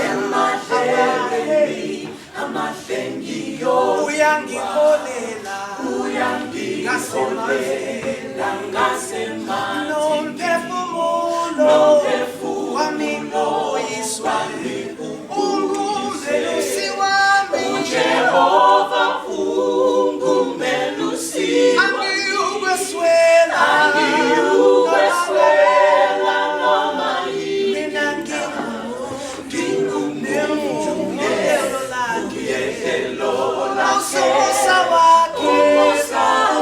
Emadlelweni amahlengiyo uyangikholela ngasemandleni nomphefumulo wami ngoyiswami ungumelusi wami uJehova ungumelusi angiyukweswela noma mina ngingumelo lakhe usomusa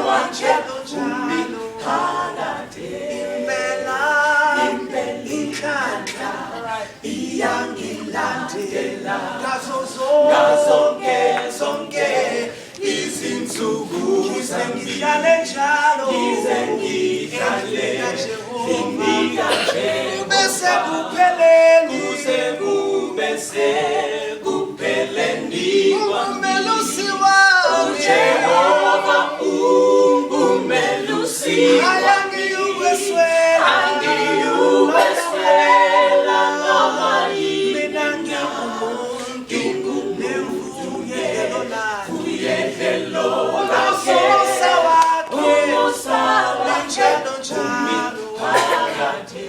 wakhe phakathi impela inhlanhla iyangilandela zonke izinsuku ngihlale njalo bese kupheleni ungumelusi wami Jehova ungumelusi angiyukweswela noma mina ngingumvuyelo lakhe umusa wakhe phakathi.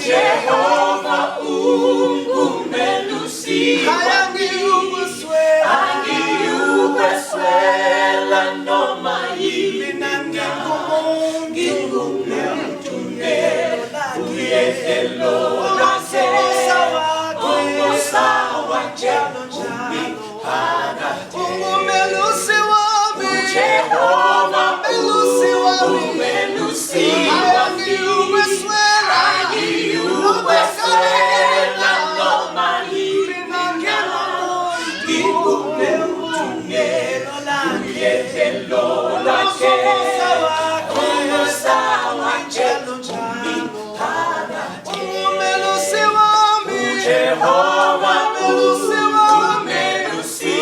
Jehova ungumelusi angiyukweswela noma mina ngingumvuyelo lakhe umusa wakhe phakathi ungumelusi wami Jehova ungumelusi angiyukweswela noma mina ngingumvuyelo lakhe umusa wakhe phakathi ungumelusi wami Jehova ungumelusi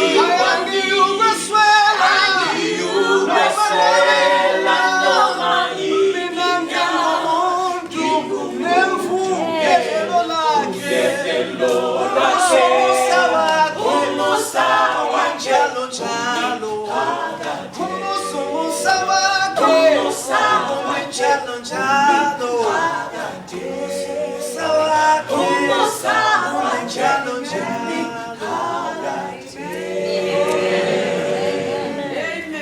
angiyukweswela noma mina ngingumvuyelo lakhe umusa wakhe